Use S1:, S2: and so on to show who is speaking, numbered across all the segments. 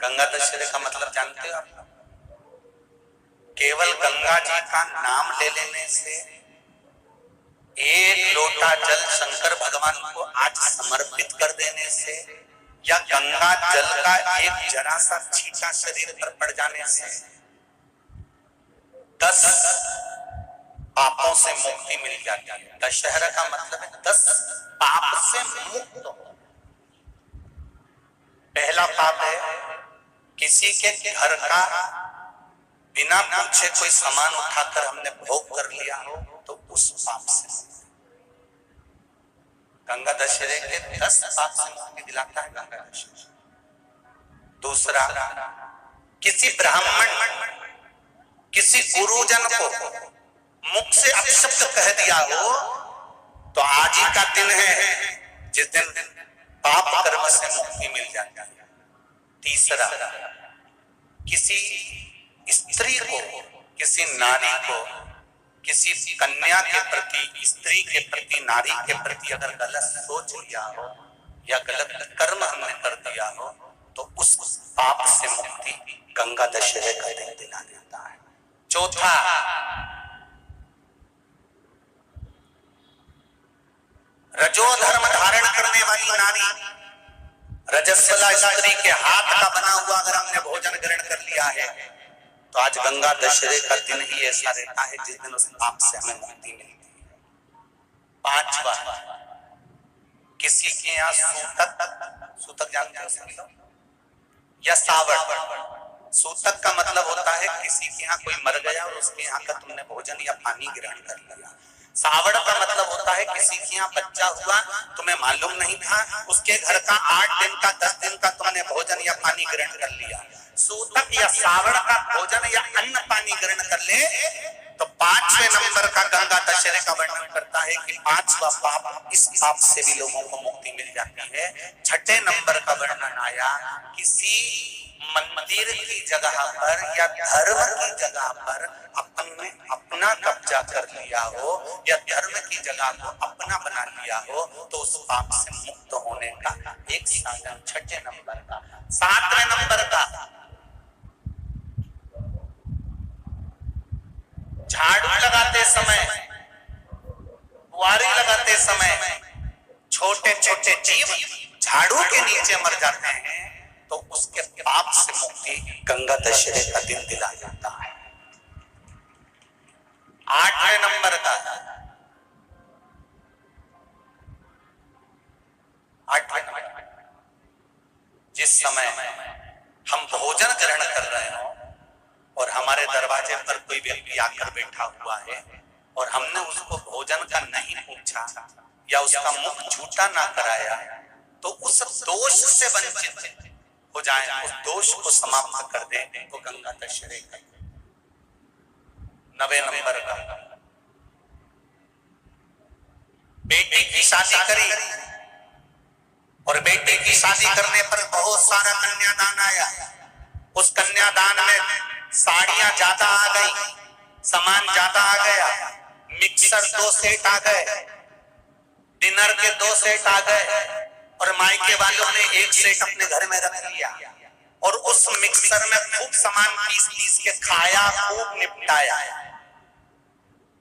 S1: गंगा दशहरे का मतलब जानते हो आप? केवल गंगा जी का नाम ले लेने से, एक लोटा जल शंकर भगवान को आज समर्पित कर देने से, या गंगा जल का एक जरा सा छींटा शरीर पर पड़ जाने से 10 पापों से मुक्ति मिल जाती है। दशहरा का मतलब है 10 पाप से मुक्त हो। पहला पाप है किसी के घर का बिना पूछे कोई सामान उठाकर हमने भोग कर लिया हो, तो उस पाप से गंगा दशहरे के 10 पाप से मुक्ति दिलाता है गंगा दशहरा। दूसरा, किसी ब्राह्मण किसी गुरुजन को मुख से अपशब्द कह दिया हो, तो आज ही का दिन है जिस दिन पाप कर्म से मुक्ति मिल जाती है। तीसरा, किसी स्त्री को, किसी नारी को, किसी कन्या के प्रति, स्त्री के प्रति, नारी के प्रति अगर गलत सोच लिया हो या गलत कर्म हमने कर दिया हो, तो उस पाप से मुक्ति गंगा दशहरे का दिन दिला देता है। चौथा, रजो धर्म धारण करने वाली नारी, रजस्वला स्त्री के हाथ का बना हुआ अगर हमने भोजन ग्रहण कर लिया है, तो आज गंगा दशहरे का दिन ही ऐसा रहता है जिस दिन उस पाप से हमें मुक्ति मिलती है। पांचवा, किसी के यहाँ सूतक जानते हो सभी लोग, या सावड़। सूतक का मतलब होता है किसी के यहाँ कोई मर गया और उसके यहाँ का तुमने भोजन या पानी ग्रहण कर लिया। सावड़ का मतलब होता है किसी के यहाँ बच्चा हुआ, तुम्हें मालूम नहीं था, उसके घर का 8 दिन का 10 दिन का तुमने भोजन या पानी ग्रहण कर लिया। सूतक या सावड़ का भोजन या अन्न पानी ग्रहण कर ले, तो 5वें नंबर का गंगा दशहरे का वर्णन करता है कि 5वां पाप, इस पाप से भी लोगों को मुक्ति मिल जाती है। 6ठे नंबर का वर्णन आया, किसी मंदिर की जगह पर या धर्म की जगह पर अपने अपना कब्जा कर लिया हो या धर्म की जगह को अपना बना लिया हो, तो उस पाप से मुक्त होने का एक साधन 6ठे नंबर का। 7वें नंबर का, झाड़ू लगाते समय, बुआरी लगाते समय छोटे छोटे जीव झाड़ू के नीचे मर जाते हैं, तो उसके पाप से मुक्ति गंगा दशहरे का दिन दिला जाता है। 8वें नंबर का, 8वें नंबर, जिस समय हम भोजन ग्रहण कर रहे हो और हमारे दरवाजे पर कोई व्यक्ति आकर बैठा हुआ है और हमने उसको भोजन का नहीं पूछा या उसका मुख झूठा ना कराया, तो उस दोष से वंचित हो जाए, उस दोष को समाप्त कर दे, तो गंगा दशहरे का। 9वें नंबर का, बेटी की शादी करी और बेटी की शादी करने पर बहुत सारा कन्यादान आया। उस कन्यादान में साड़ियां ज्यादा आ गई, सामान ज्यादा आ गया, मिक्सर 2 सेट आ गए, डिनर के 2 सेट आ गए, और मायके वालों ने 1 सेट अपने घर में रख लिया और उस मिक्सर में खूब सामान पीस के खाया, खूब निपटाया।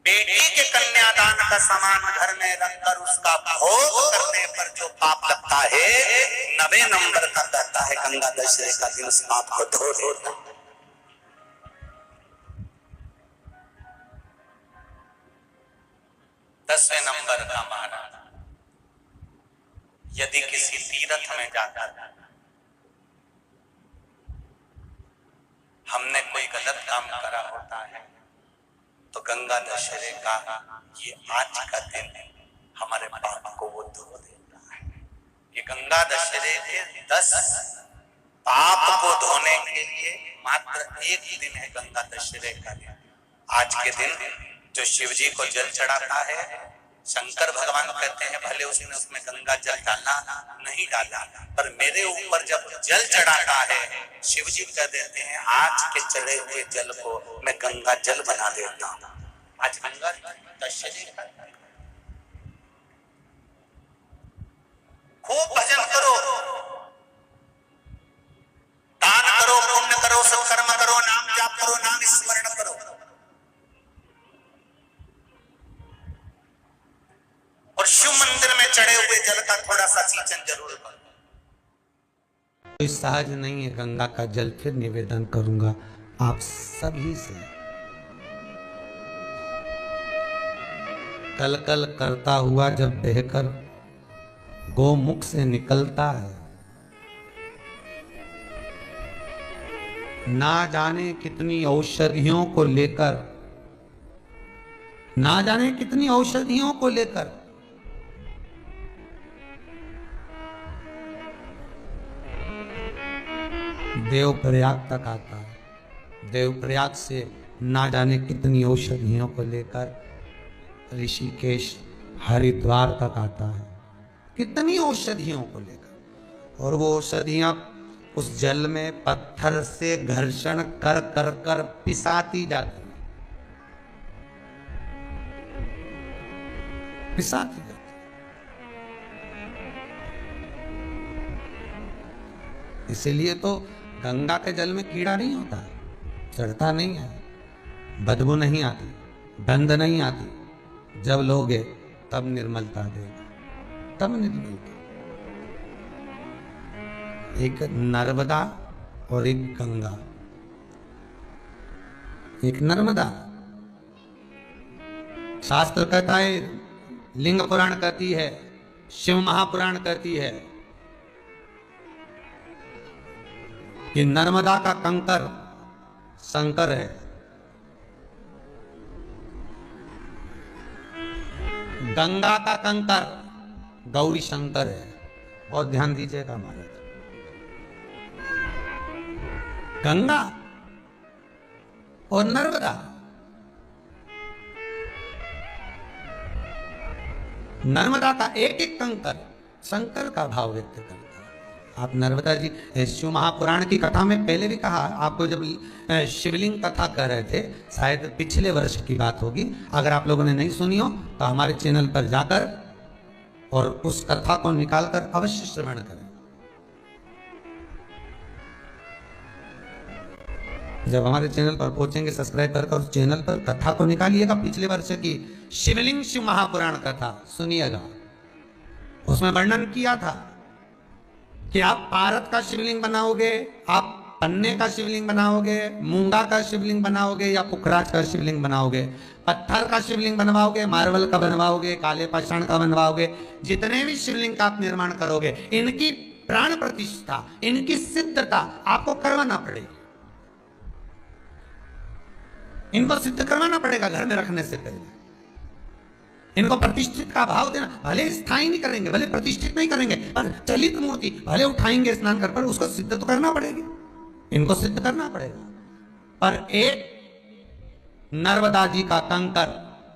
S1: बेटी के कन्यादान का सामान घर में रखकर उसका भोग करने पर जो पाप लगता है, 9वें नंबर का कहता है गंगा दशहरे का दिन उस पाप को धो देता। 10वें नंबर का महाराज, यदि किसी तीर्थ में जाकर हमने कोई गलत काम करा होता है, तो गंगा दशहरे का ये आज का दिन हमारे पाप को वो धो देता है। ये गंगा दशहरे के 10 पाप को धोने के लिए मात्र एक दिन है गंगा दशहरे का दिन। आज के दिन जो शिव जी को जल चढ़ाता है, शंकर भगवान कहते हैं भले उसने उसमें गंगा जल डाला नहीं डाला, पर मेरे ऊपर जब जल चढ़ाता है, शिव जी कह देते हैं आज के चढ़े हुए जल को मैं गंगा जल बना देता हूं। आज गंगा दशहरे का खूब भजन करो, दान सा सिंचन जरूर करो।
S2: कोई सहज नहीं है, गंगा का जल फिर निवेदन करूंगा आप सभी से। कल कल करता हुआ जब बहकर गोमुख से निकलता है, ना जाने कितनी औषधियों को लेकर, ना जाने कितनी औषधियों को लेकर देवप्रयाग तक आता है। देवप्रयाग से ना जाने कितनी औषधियों को लेकर ऋषिकेश हरिद्वार तक आता है, कितनी औषधियों को लेकर। और वो औषधियां उस जल में पत्थर से घर्षण कर कर कर पिसाती जाती, पिसाती जाती। इसीलिए तो गंगा के जल में कीड़ा नहीं होता है, चढ़ता नहीं है, बदबू नहीं आती, गंध नहीं आती। जब लोगे तब निर्मलता देगा, तब निर्मलता। एक नर्मदा और एक गंगा। एक नर्मदा, शास्त्र कहता है, लिंग पुराण कहती है, शिव महापुराण कहती है कि नर्मदा का कंकर शंकर है, गंगा का कंकर गौरी शंकर है। बहुत ध्यान दीजिएगा महाराज। गंगा और नर्मदा, नर्मदा का एक एक कंकर शंकर का भाव व्यक्त करता है। आप नर्मदा जी, शिव महापुराण की कथा में पहले भी कहा आपको, जब शिवलिंग कथा कर रहे थे, शायद पिछले वर्ष की बात होगी। अगर आप लोगों ने नहीं सुनी हो तो हमारे चैनल पर जाकर और उस कथा को निकालकर अवश्य श्रवण करें। जब हमारे चैनल पर पहुंचेंगे सब्सक्राइब करके उस चैनल पर कथा को निकालिएगा, पिछले वर्ष की शिवलिंग शिव महापुराण कथा सुनिएगा। उसमें वर्णन किया था कि आप पारद का शिवलिंग बनाओगे, आप पन्ने का शिवलिंग बनाओगे, मूंगा का शिवलिंग बनाओगे या पुखराज का शिवलिंग बनाओगे, पत्थर का शिवलिंग बनवाओगे, मार्बल का बनवाओगे, काले पाषाण का बनवाओगे, जितने भी शिवलिंग का आप निर्माण करोगे, इनकी प्राण प्रतिष्ठा, इनकी सिद्धता आपको करवाना पड़ेगी। इनको सिद्ध करवाना पड़ेगा घर में रखने से पहले। इनको प्रतिष्ठित का भाव देना, भले स्थायी नहीं करेंगे, भले प्रतिष्ठित नहीं करेंगे, पर चलित मूर्ति भले उठाएंगे स्नान कर, पर उसको सिद्ध तो करना पड़ेगी, इनको सिद्ध करना पड़ेगा। पर एक नर्मदा जी का कंकर,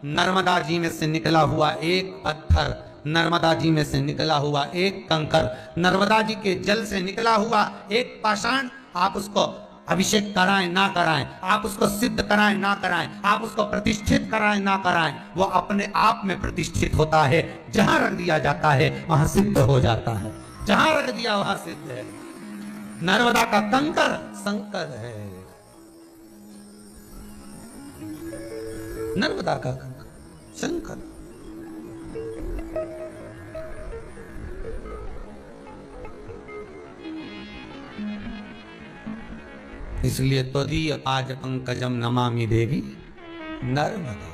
S2: नर्मदा जी में से निकला हुआ एक पत्थर, नर्मदा जी में से निकला हुआ एक कंकर, नर्मदा जी के जल से निकला हुआ एक पाषाण, आप उसको अभिषेक कराएं ना कराएं, आप उसको सिद्ध कराएं ना कराएं, आप उसको प्रतिष्ठित कराएं ना कराएं, वो अपने आप में प्रतिष्ठित होता है। जहां रख दिया जाता है वहां सिद्ध हो जाता है, जहां रख दिया वहां सिद्ध है। नर्मदा का कंकर शंकर है, नर्मदा का कंकर शंकर। इसलिए त्वदीय पाद पंकजम नमामि देवी नर्मदा।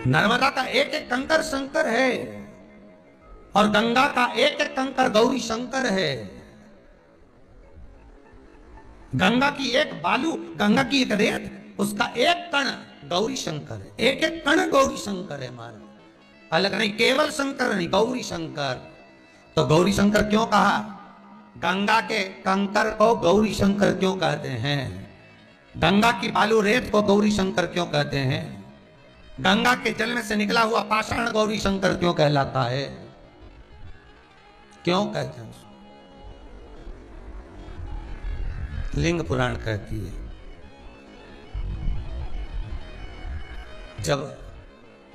S2: नर्मदा का एक एक कंकर शंकर है और गंगा का एक एक कंकर गौरी शंकर है। गंगा की एक बालू, गंगा की एक रेत, उसका एक कण गौरी शंकर है, एक एक कण गौरी शंकर है हमारा। अलग नहीं, केवल शंकर नहीं, गौरी शंकर। तो गौरी शंकर क्यों कहा? गंगा के कंकर को गौरी शंकर क्यों कहते हैं? गंगा की बालू रेत को गौरी शंकर क्यों कहते हैं? गंगा के जल में से निकला हुआ पाषाण गौरी शंकर क्यों कहलाता है? क्यों कहते हैं? लिंग पुराण कहती है, जब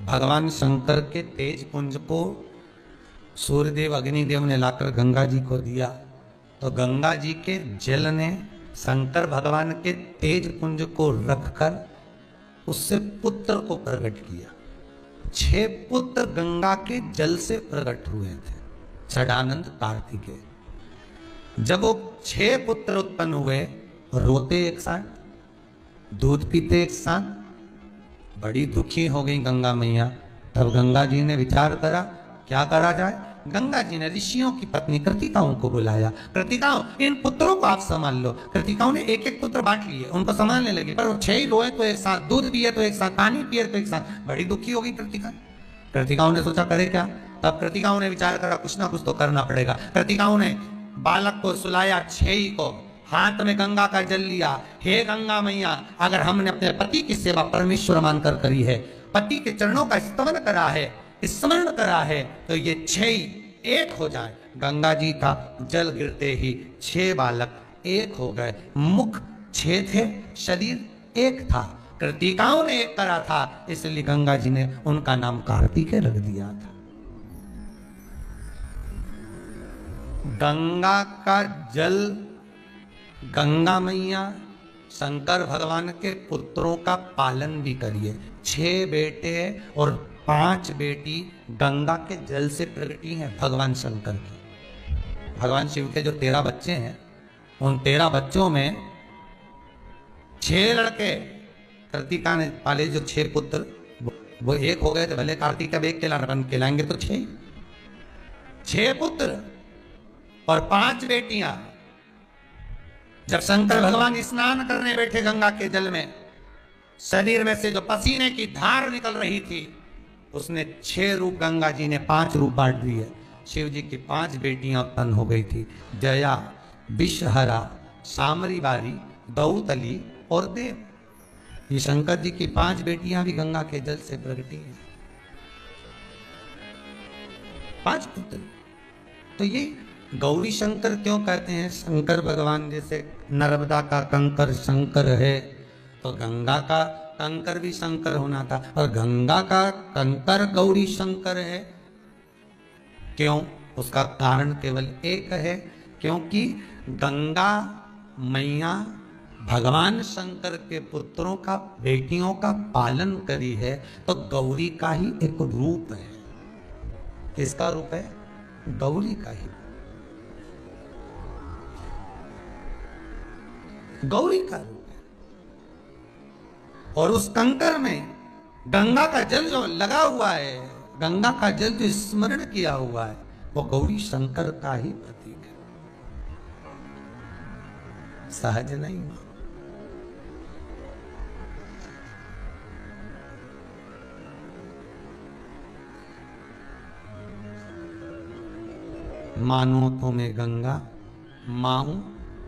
S2: भगवान शंकर के तेज पुंज को सूर्यदेव अग्निदेव ने लाकर गंगा जी को दिया, तो गंगा जी के जल ने शंकर भगवान के तेज पुंज को रखकर उससे पुत्र को प्रकट किया। 6 पुत्र गंगा के जल से प्रकट हुए थे, षडानंद कार्तिकेय। जब वो 6 पुत्र उत्पन्न हुए, रोते एक साथ, दूध पीते एक साथ, बड़ी दुखी हो गई गंगा मैया। तब गंगा जी ने विचार करा क्या करा जाए। गंगा जी ने ऋषियों की पत्नी कृतिकाओं को बुलाया। कृतिकाओं, इन पुत्रों को आप संभाल लो। कृतिकाओं ने एक एक पुत्र बांट लिए, उनको संभालने लगी। पर वो 6 ही रोए तो एक साथ, दूध पिए तो एक साथ, पानी पिए तो एक साथ, बड़ी दुखी हो गई कृतिका। कृतिकाओं ने सोचा करे क्या। तब कृतिकाओं ने विचार करा कुछ ना कुछ तो करना पड़ेगा। कृतिकाओं ने बालक को सुलाया, 6 ही को, हाथ में गंगा का जल लिया। हे गंगा मैया, अगर हमने अपने पति की सेवा परमेश्वर मानकर करी है, पति के चरणों का स्तवन करा है, स्मरण करा है, तो ये 6 ही एक हो जाए। गंगा जी का जल गिरते ही 6 बालक एक हो गए। मुख 6 थे, शरीर एक था। कृतिकाओं ने एक करा था, इसलिए गंगा जी ने उनका नाम कार्तिकेय रख दिया था। गंगा का जल, गंगा मैया शंकर भगवान के पुत्रों का पालन भी करिए। 6 बेटे और 5 बेटी गंगा के जल से प्रगटी हैं भगवान शंकर की। भगवान शिव के जो 13 बच्चे हैं, उन 13 बच्चों में 6 लड़के कृतिका ने पाले। जो 6 पुत्र वो एक हो गए थे, भले कार्तिक अब एक कहलाएंगे तो 6 पुत्र और 5 बेटियां। जब शंकर भगवान स्नान करने बैठे गंगा के जल में, शरीर में से जो पसीने की धार निकल रही थी, उसने 6 रूप, गंगा जी ने 5 रूप बांट दिए। शिव जी की 5 बेटियां उत्पन्न हो गई थी, जया, विषहरा, सामरी बारी, दौतली और देव। ये शंकर जी की 5 बेटियां भी गंगा के जल से प्रगटी हैं। 5 पुत्र। तो ये गौरी शंकर क्यों कहते हैं? शंकर भगवान जैसे नर्मदा का कंकर शंकर है, तो गंगा का कंकर भी शंकर होना था, और गंगा का कंकर गौरी शंकर है। क्यों? उसका कारण केवल एक है, क्योंकि गंगा मैया भगवान शंकर के पुत्रों का, बेटियों का पालन करी है, तो गौरी का ही एक रूप है। किसका रूप है? गौरी का ही, गौरी का रूप है। और उस कंकर में गंगा का जल जो लगा हुआ है, गंगा का जल जो स्मरण किया हुआ है, वो गौरी शंकर का ही प्रतीक है, सहज नहीं। मानो तो मैं गंगा माऊं,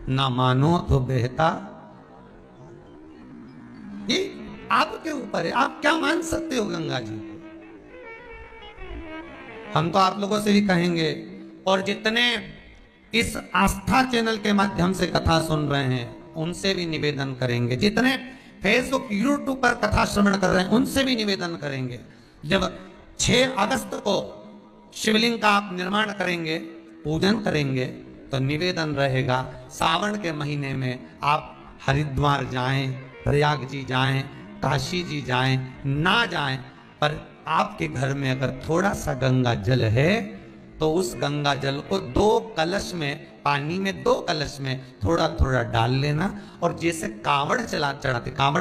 S2: ना मानो तो बहता। ये आपके ऊपर है, आप क्या मान सकते हो गंगा जी को। हम तो आप लोगों से भी कहेंगे, और जितने इस आस्था चैनल के माध्यम से कथा सुन रहे हैं उनसे भी निवेदन करेंगे, जितने फेसबुक यूट्यूब पर कथा श्रवण कर रहे हैं उनसे भी निवेदन करेंगे, जब 6 अगस्त को शिवलिंग का आप निर्माण करेंगे, पूजन करेंगे, तो निवेदन रहेगा सावन के महीने में आप हरिद्वार जाएं, प्रयाग जी जाएं, काशी जी जाएं, ना जाएं, पर आपके घर में अगर थोड़ा सा गंगा जल है तो उस गंगा जल को 2 कलश में, पानी में 2 कलश में थोड़ा थोड़ा डाल लेना, और जैसे कांवड़ चढ़ाते, कांवड़